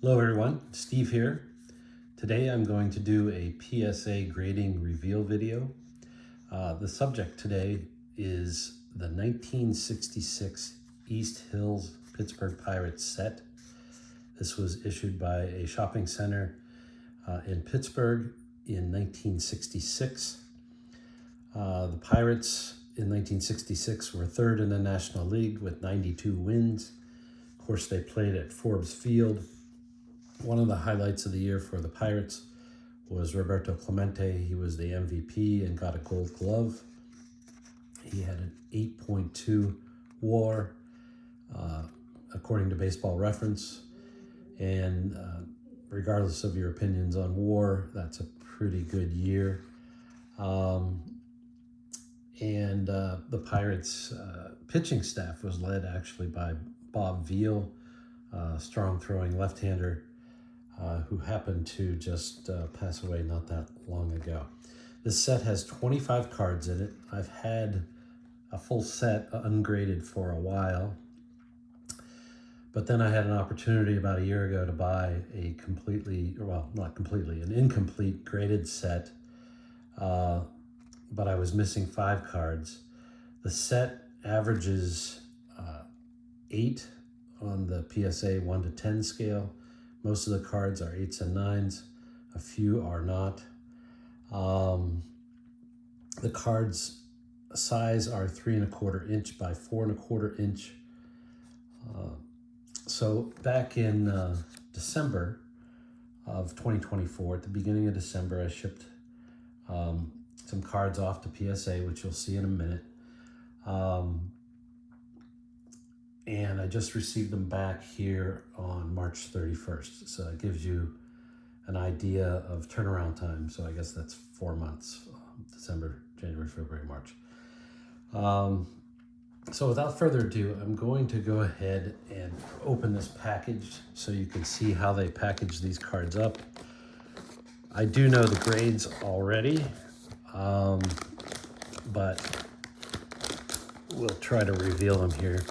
Hello everyone, Steve here. Today I'm going to do a PSA grading reveal video. The subject today is the 1966 East Hills Pittsburgh Pirates set. This was issued by a shopping center in Pittsburgh in 1966. The Pirates in 1966 were third in the National League with 92 wins. Of course, they played at Forbes Field. One of the highlights of the year for the Pirates was Roberto Clemente. He was the MVP and got a Gold Glove. He had an 8.2 WAR, according to Baseball Reference. And regardless of your opinions on WAR, that's a pretty good year. The Pirates' pitching staff was led actually by Bob Veal, strong throwing left-hander, who happened to just pass away not that long ago. This set has 25 cards in it. I've had a full set ungraded for a while, but then I had an opportunity about a year ago to buy a an incomplete graded set, but I was missing 5 cards. The set averages 8 on the PSA 1 to 10 scale. Most of the cards are 8s and 9s. A few are not. The cards size are 3¼ inch by 4¼ inch. So back in December of 2024, at the beginning of December, I shipped some cards off to PSA, which you'll see in a minute. And I just received them back here on March 31st. So it gives you an idea of turnaround time. So I guess that's 4 months, December, January, February, March. So without further ado, I'm going to go ahead and open this package so you can see how they package these cards up. I do know the grades already, but we'll try to reveal them here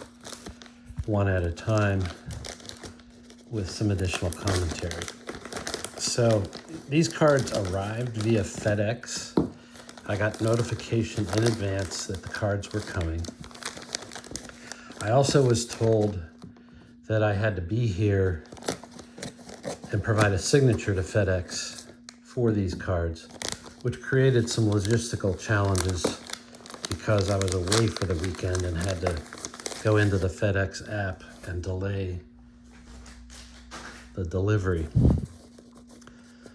one at a time with some additional commentary. So these cards arrived via FedEx. I got notification in advance that the cards were coming. I also was told that I had to be here and provide a signature to FedEx for these cards, which created some logistical challenges because I was away for the weekend and had to go into the FedEx app and delay the delivery.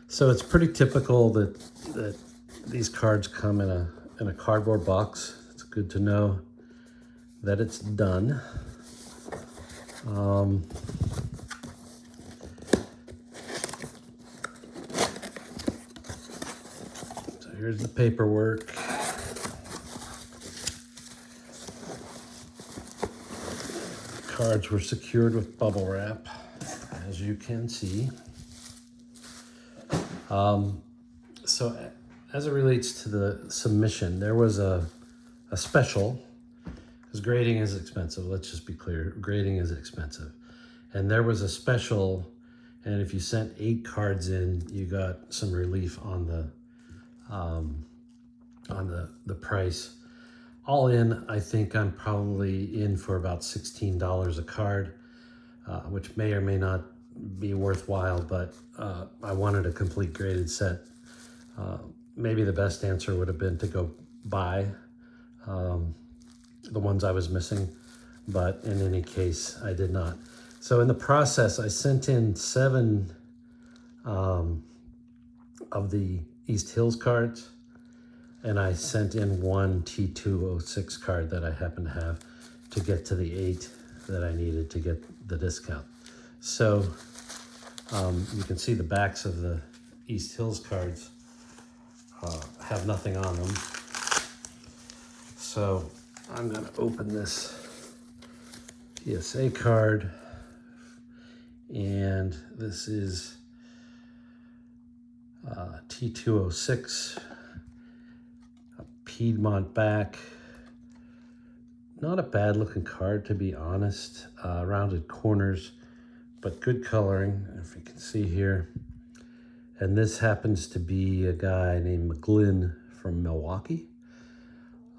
So it's pretty typical that these cards come in a cardboard box. It's good to know that it's done. So here's the paperwork. Cards were secured with bubble wrap, as you can see. So as it relates to the submission, there was a special, because grading is expensive. Let's just be clear, grading is expensive. And there was a special, and if you sent 8 cards in, you got some relief on the price. All in, I think I'm probably in for about $16 a card, which may or may not be worthwhile, but I wanted a complete graded set. Maybe the best answer would have been to go buy the ones I was missing, but in any case, I did not. So in the process, I sent in 7 of the East Hills cards, and I sent in 1 T206 card that I happen to have to get to the 8 that I needed to get the discount. So you can see the backs of the East Hills cards have nothing on them. So I'm going to open this PSA card, and this is T206, a Piedmont back. Not a bad looking card, to be honest. Rounded corners but good coloring, if you can see here. And this happens to be a guy named McGlynn from Milwaukee.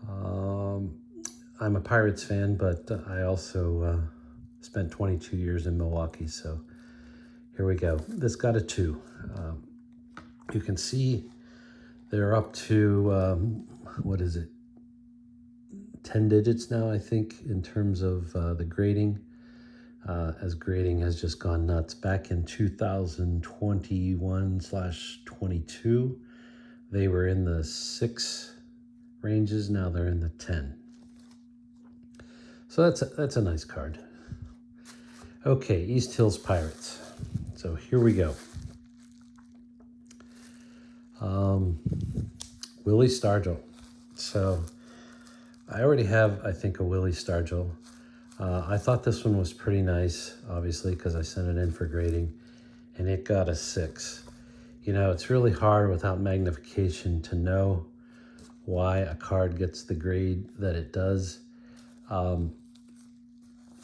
I'm a Pirates fan, but I also spent 22 years in Milwaukee, so here we go. This got a 2. You can see they're up to, what is it, 10 digits now, I think, in terms of the grading, as grading has just gone nuts. Back in 2021/22, they were in the 6 ranges. Now they're in the 10. So that's a nice card. Okay, East Hills Pirates. So here we go. Willie Stargell. So I already have, I think, a Willie Stargell. I thought this one was pretty nice, obviously, because I sent it in for grading, and it got a 6. You know, it's really hard without magnification to know why a card gets the grade that it does.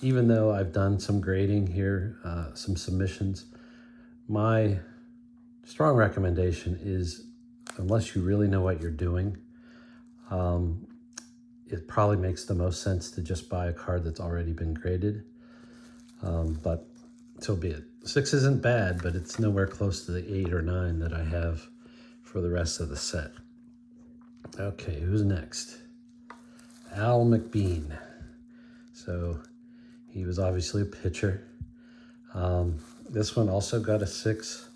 Even though I've done some grading here, some submissions, my strong recommendation is, unless you really know what you're doing, it probably makes the most sense to just buy a card that's already been graded. But so be it. 6 isn't bad, but it's nowhere close to the 8 or 9 that I have for the rest of the set. Okay, who's next? Al McBean. So he was obviously a pitcher. This one also got a 6.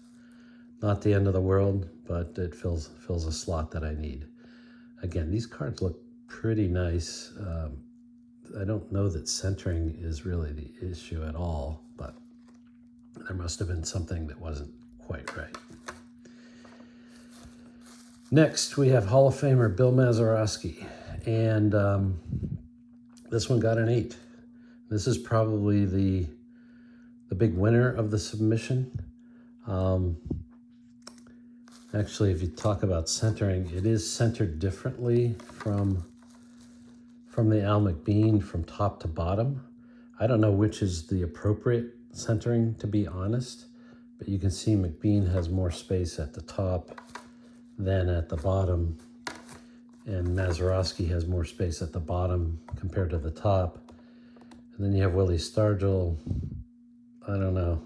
Not the end of the world, but it fills a slot that I need. Again, these cards look pretty nice. I don't know that centering is really the issue at all, but there must have been something that wasn't quite right. Next, we have Hall of Famer Bill Mazeroski, and this one got an 8. This is probably the big winner of the submission. Actually, if you talk about centering, it is centered differently from the Al McBean from top to bottom. I don't know which is the appropriate centering, to be honest, but you can see McBean has more space at the top than at the bottom, and Mazeroski has more space at the bottom compared to the top. And then you have Willie Stargell. I don't know.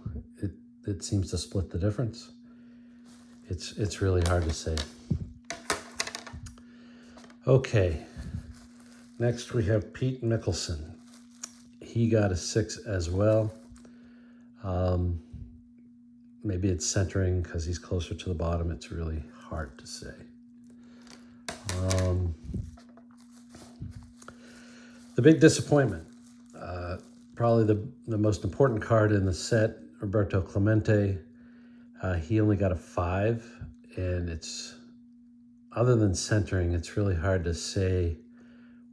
It seems to split the difference. It's really hard to say. Okay. Next we have Pete Mickelson. He got a 6 as well. Maybe it's centering because he's closer to the bottom. It's really hard to say. The big disappointment, probably the most important card in the set, Roberto Clemente. He only got a 5, and it's, other than centering, it's really hard to say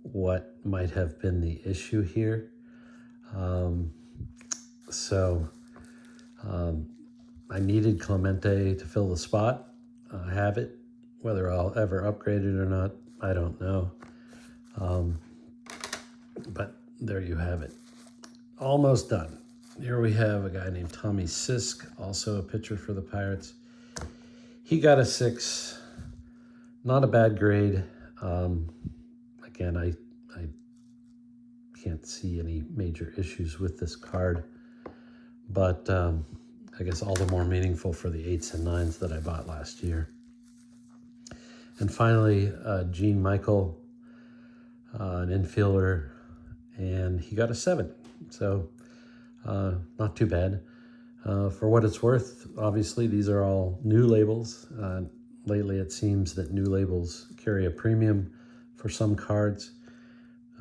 what might have been the issue here. I needed Clemente to fill the spot. I have it. Whether I'll ever upgrade it or not, I don't know. But there you have it. Almost done. Here we have a guy named Tommy Sisk, also a pitcher for the Pirates. He got a 6. Not a bad grade. Again, I can't see any major issues with this card, but I guess all the more meaningful for the 8s and 9s that I bought last year. And finally, Gene Michael, an infielder, and he got a 7. So not too bad. For what it's worth, obviously, these are all new labels. Lately, it seems that new labels carry a premium for some cards.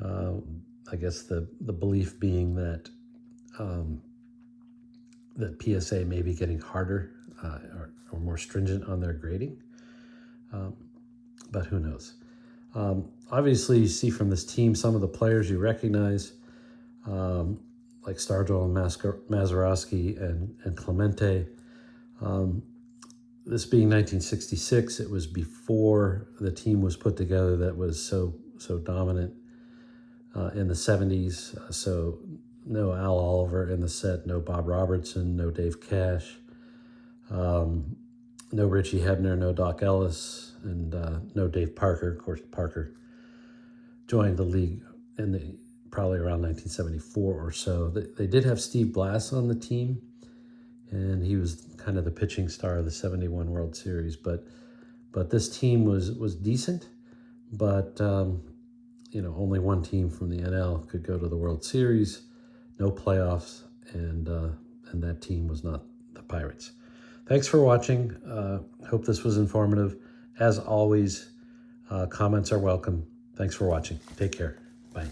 I guess the belief being that that PSA may be getting harder or more stringent on their grading. But who knows? Obviously, you see from this team some of the players you recognize, like Stargell and Mazeroski and Clemente. This being 1966, it was before the team was put together that was so dominant in the 70s. So no Al Oliver in the set, no Bob Robertson, no Dave Cash, no Richie Hebner, no Doc Ellis, and no Dave Parker. Of course, Parker joined the league in probably around 1974 or so. They did have Steve Blass on the team, and he was kind of the pitching star of the 71 World Series. But this team was decent, but only one team from the NL could go to the World Series, no playoffs, and that team was not the Pirates. Thanks for watching. Hope this was informative. As always, comments are welcome. Thanks for watching. Take care. Bye.